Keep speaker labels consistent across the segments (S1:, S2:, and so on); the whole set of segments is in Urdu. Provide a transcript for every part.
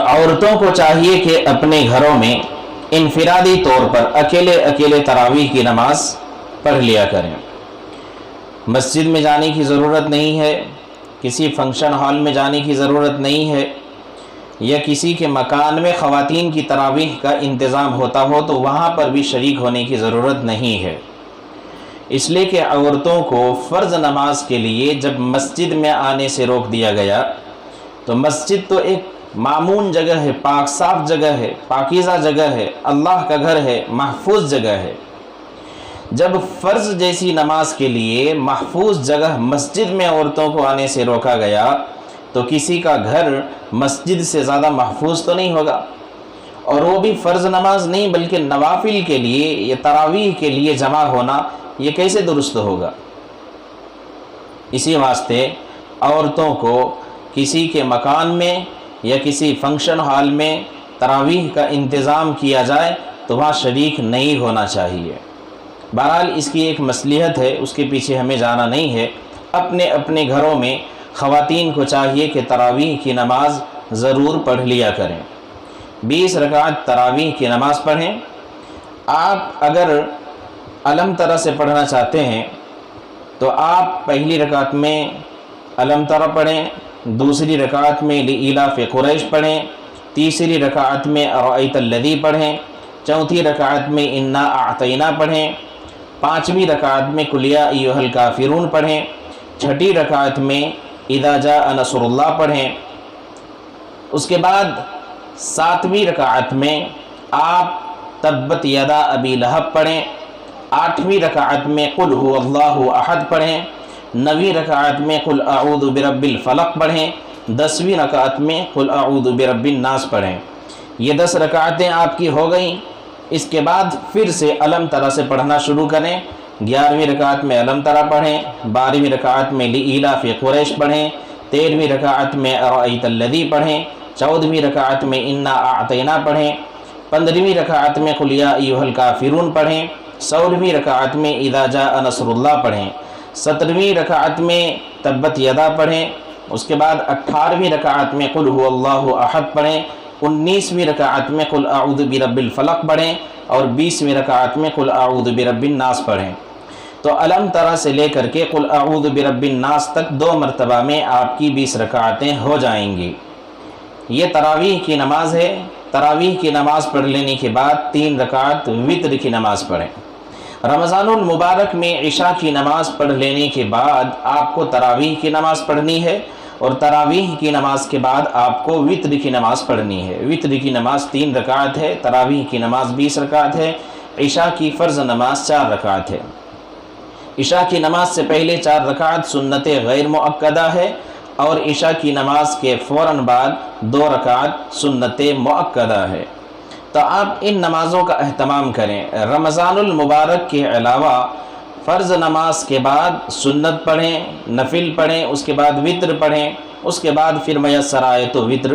S1: عورتوں کو چاہیے کہ اپنے گھروں میں انفرادی طور پر اکیلے اکیلے تراویح کی نماز پڑھ لیا کریں۔ مسجد میں جانے کی ضرورت نہیں ہے، کسی فنکشن ہال میں جانے کی ضرورت نہیں ہے، یا کسی کے مکان میں خواتین کی تراویح کا انتظام ہوتا ہو تو وہاں پر بھی شریک ہونے کی ضرورت نہیں ہے، اس لیے کہ عورتوں کو فرض نماز کے لیے جب مسجد میں آنے سے روک دیا گیا تو مسجد تو ایک مامون جگہ ہے، پاک صاف جگہ ہے، پاکیزہ جگہ ہے، اللہ کا گھر ہے، محفوظ جگہ ہے۔ جب فرض جیسی نماز کے لیے محفوظ جگہ مسجد میں عورتوں کو آنے سے روکا گیا تو کسی کا گھر مسجد سے زیادہ محفوظ تو نہیں ہوگا، اور وہ بھی فرض نماز نہیں بلکہ نوافل کے لیے یا تراویح کے لیے جمع ہونا یہ کیسے درست ہوگا؟ اسی واسطے عورتوں کو کسی کے مکان میں یا کسی فنکشن ہال میں تراویح کا انتظام کیا جائے تو وہاں شریک نہیں ہونا چاہیے۔ بہرحال اس کی ایک مصلحت ہے، اس کے پیچھے ہمیں جانا نہیں ہے۔ اپنے اپنے گھروں میں خواتین کو چاہیے کہ تراویح کی نماز ضرور پڑھ لیا کریں۔ 20 رکعت تراویح کی نماز پڑھیں۔ آپ اگر الم ترا سے پڑھنا چاہتے ہیں تو آپ پہلی رکعت میں الم ترا پڑھیں، دوسری رکعت میں لإلاف قریش پڑھیں، تیسری رکعت میں ارأیت الذی پڑھیں، چوتھی رکعت میں انا اعطینا پڑھیں، پانچویں رکعت میں قل یا ایھا الکافرون پڑھیں، چھٹی رکعت میں اذا جاء نصر اللہ پڑھیں۔ اس کے بعد ساتویں رکعت میں آپ تبت یدا ابی لہب پڑھیں، آٹھویں رکعت میں قل هو اللہ احد پڑھیں، نویں رکعت میں قل اعوذ برب الفلق پڑھیں، 10ویں رکعت میں قل اعوذ برب الناس پڑھیں۔ یہ 10 رکعتیں آپ کی ہو گئیں۔ اس کے بعد پھر سے الم ترا سے پڑھنا شروع کریں۔ 11ویں رکعت میں الم ترا پڑھیں، 12ویں رکعت میں لإلاف قریش پڑھیں، 13ویں رکعت میں ارأیت الذی پڑھیں، 14ویں رکعت میں انا اعطینا پڑھیں، 15ویں رکعت میں قل یا ایھا الکافرون پڑھیں، 16ویں رکعت میں اذا جاء نصر اللہ پڑھیں، 17ویں رکعت میں تبت یدا پڑھیں، اس کے بعد 18ویں رکعت میں قل هو اللہ احد پڑھیں، 19ویں رکعت میں قل اعوذ برب الفلق پڑھیں، اور 20ویں رکعت میں قل اعوذ برب الناس پڑھیں۔ تو الم ترا سے لے کر کے قل اعوذ برب الناس تک 2 مرتبہ میں آپ کی 20 رکعتیں ہو جائیں گی۔ یہ تراویح کی نماز ہے۔ تراویح کی نماز پڑھ لینے کے بعد 3 رکعت وتر کی نماز پڑھیں۔ رمضان المبارک میں عشاء کی نماز پڑھ لینے کے بعد آپ کو تراویح کی نماز پڑھنی ہے، اور تراویح کی نماز کے بعد آپ کو وتر کی نماز پڑھنی ہے۔ وتر کی نماز 3 رکعت ہے، تراویح کی نماز 20 رکعت ہے، عشاء کی فرض نماز 4 رکعت ہے۔ عشاء کی نماز سے پہلے 4 رکعت سنت غیر مؤکدہ ہے، اور عشاء کی نماز کے فوراً بعد 2 رکعت سنت مؤکدہ ہے۔ تو آپ ان نمازوں کا اہتمام کریں۔ رمضان المبارک کے علاوہ فرض نماز کے بعد سنت پڑھیں، نفل پڑھیں، اس کے بعد وتر پڑھیں، اس کے بعد پھر میسر آئے تو وتر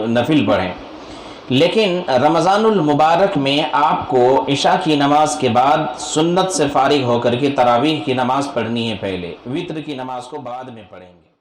S1: نفل پڑھیں۔ لیکن رمضان المبارک میں آپ کو عشاء کی نماز کے بعد سنت سے فارغ ہو کر کے تراویح کی نماز پڑھنی ہے پہلے، وتر کی نماز کو بعد میں پڑھیں گے۔